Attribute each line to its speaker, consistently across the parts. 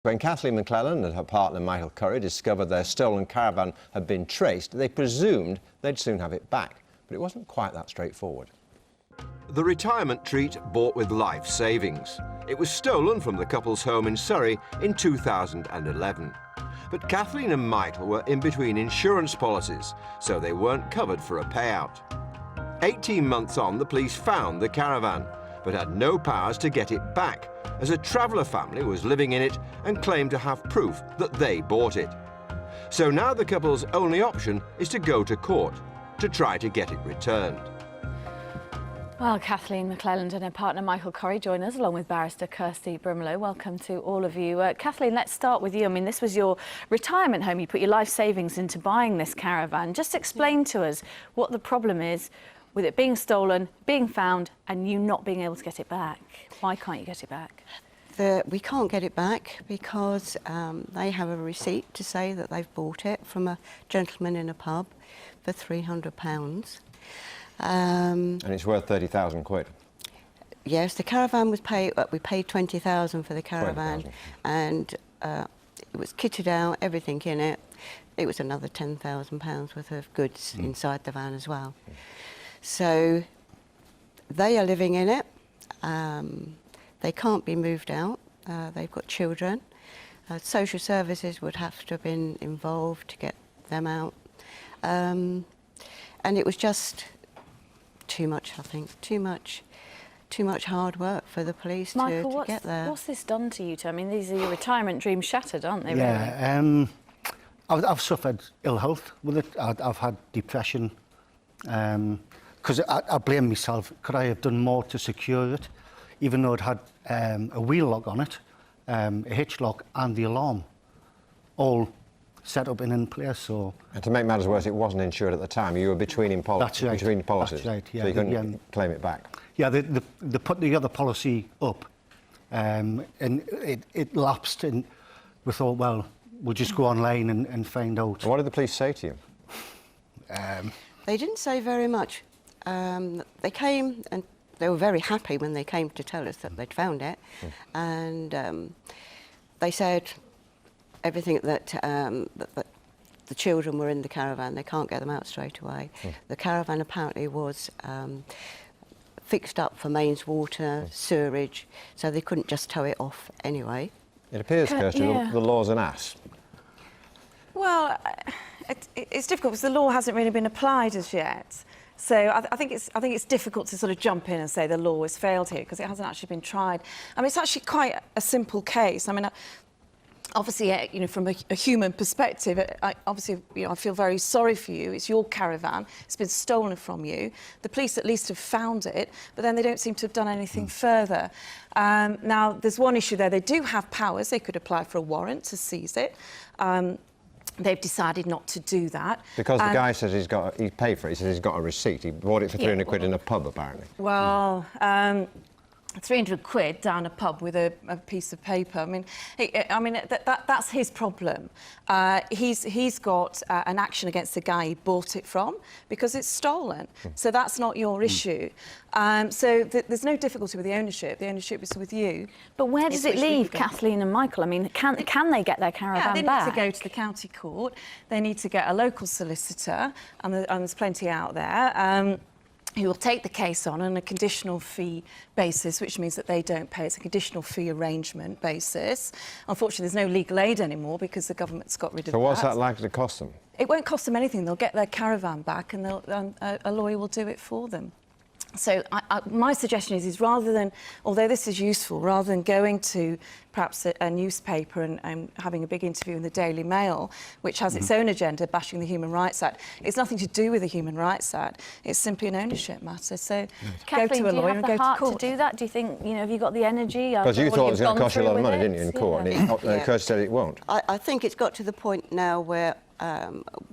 Speaker 1: When Kathleen McLelland and her partner Michael Curry discovered their stolen caravan had been traced, they presumed they'd soon have it back. But it wasn't quite that straightforward.
Speaker 2: The retirement treat bought with life savings. It was stolen from the couple's home in Surrey in 2011. But Kathleen and Michael were in between insurance policies, so they weren't covered for a payout. 18 months on, the police found the caravan, but had no powers to get it back, as a traveller family was living in it and claimed to have proof that they bought it. So now the couple's only option is to go to court to try to get it returned.
Speaker 3: Well, Kathleen McLelland and her partner Michael Curry join us, along with barrister Kirsty Brimlow. Welcome to all of you. Kathleen, let's start with you. I mean, this was your retirement home. You put your life savings into buying this caravan. Just explain to us what the problem is with it being stolen, being found, and you not being able to get it back. Why can't you get it back?
Speaker 4: We can't get it back because they have a receipt to say that they've bought it from a gentleman in a pub for £300.
Speaker 1: And it's worth 30,000 quid.
Speaker 4: Yes, the caravan was paid. We paid 20,000 for the caravan,
Speaker 1: 20,000.
Speaker 4: and it was kitted out, everything in it. It was another £10,000 worth of goods inside the van as well. So they are living in it. They can't be moved out. They've got children. Social services would have to have been involved to get them out. And it was just too much, I think, too much hard work for the police to get there.
Speaker 3: What's this done to you? I mean, these are your retirement dreams shattered, aren't they?
Speaker 5: Yeah,
Speaker 3: really?
Speaker 5: I've suffered ill health with it. I've had depression. Because I blame myself. Could I have done more to secure it, even though it had a wheel lock on it, a hitch lock and the alarm, all set up and in place. So. And
Speaker 1: to make matters worse, it wasn't insured at the time. You were between policies.
Speaker 5: That's right, yeah.
Speaker 1: So you couldn't claim it back.
Speaker 5: Yeah, they put the other policy up, and it lapsed, and we thought, well, we'll just go online and find out.
Speaker 1: And what did the police say to you?
Speaker 4: They didn't say very much. They came and they were very happy when they came to tell us that they'd found it, and they said everything that the children were in the caravan. They can't get them out straight away. The caravan apparently was fixed up for mains water, sewerage, so they couldn't just tow it off anyway.
Speaker 1: It appears, Kirsty, the law's an ass.
Speaker 6: Well, it's difficult because the law hasn't really been applied as yet. So I think it's difficult to sort of jump in and say the law has failed here because it hasn't actually been tried. I mean, it's actually quite a simple case. I mean, obviously, you know, from a human perspective, I feel very sorry for you. It's your caravan. It's been stolen from you. The police at least have found it, but then they don't seem to have done anything further. Now, there's one issue there. They do have powers. They could apply for a warrant to seize it. They've decided not to do that.
Speaker 1: Because the guy says he paid for it. He says he's got a receipt. He bought it for 300 quid in a pub, apparently.
Speaker 6: Well, 300 quid down a pub with a piece of paper. I mean, that's his problem. He's got an action against the guy he bought it from because it's stolen. So that's not your issue. So there's no difficulty with the ownership. The ownership is with you.
Speaker 3: But where does it leave Kathleen and Michael? I mean, can they get their caravan
Speaker 6: back?
Speaker 3: back?
Speaker 6: They need to go to the county court. They need to get a local solicitor, and there's plenty out there. Who will take the case on a conditional fee basis, which means that they don't pay. It's a conditional fee arrangement basis. Unfortunately, there's no legal aid anymore because the government's got rid of that.
Speaker 1: So what's that likely to cost them?
Speaker 6: It won't cost them anything. They'll get their caravan back and a lawyer will do it for them. So my suggestion is rather than, although this is useful, rather than going to perhaps a newspaper and having a big interview in the Daily Mail, which has its own agenda, bashing the Human Rights Act, it's nothing to do with the Human Rights Act. It's simply an ownership matter. So
Speaker 3: Kathleen,
Speaker 6: go to a lawyer and go to court.
Speaker 3: do you have the heart to do that? Do you think, you know, have you got the energy?
Speaker 1: Because you thought it was going to cost you a lot of money, didn't you, in court? And Kirsty said it won't.
Speaker 4: I think it's got to the point now where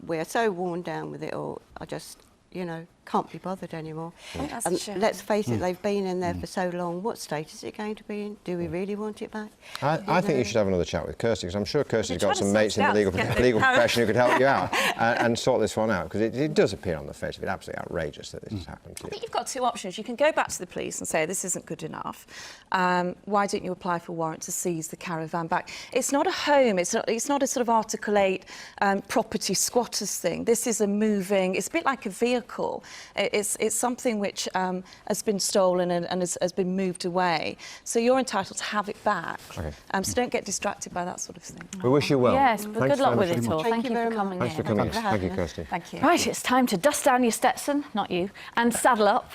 Speaker 4: we're so worn down with it all. I just, you know, can't be bothered anymore.
Speaker 6: That's a
Speaker 4: And
Speaker 6: shame.
Speaker 4: let's face it, they've been in there for so long. What state is it going to be in? Do we really want it back?
Speaker 1: I think you should have another chat with Kirsty, because I'm sure Kirsty's
Speaker 6: They're
Speaker 1: got some
Speaker 6: trying to
Speaker 1: mates in the
Speaker 6: sort it out,
Speaker 1: legal
Speaker 6: get the
Speaker 1: profession who could help you out and sort this one out, because it does appear on the face of it absolutely outrageous that this has happened to
Speaker 6: I
Speaker 1: you.
Speaker 6: think you've got two options. You can go back to the police and say this isn't good enough. Why don't you apply for a warrant to seize the caravan back? It's not a home. It's not a sort of Article 8 property squatters thing. This is a moving. It's a bit like a vehicle. It's something which has been stolen and has been moved away. So you're entitled to have it back.
Speaker 1: Okay.
Speaker 6: So don't get distracted by that sort of thing.
Speaker 1: We wish you well.
Speaker 3: Yes, but
Speaker 1: Thanks
Speaker 3: good luck
Speaker 1: very
Speaker 3: with it
Speaker 1: much.
Speaker 3: all.
Speaker 4: Thank
Speaker 3: Thank
Speaker 4: you
Speaker 3: you
Speaker 4: very
Speaker 3: for coming
Speaker 1: Thanks
Speaker 3: in.
Speaker 1: for coming.
Speaker 4: Thanks for having
Speaker 1: Thank you,
Speaker 4: us.
Speaker 1: Kirsty.
Speaker 6: Thank you.
Speaker 3: Right, it's time to dust down your Stetson, not you, and saddle up.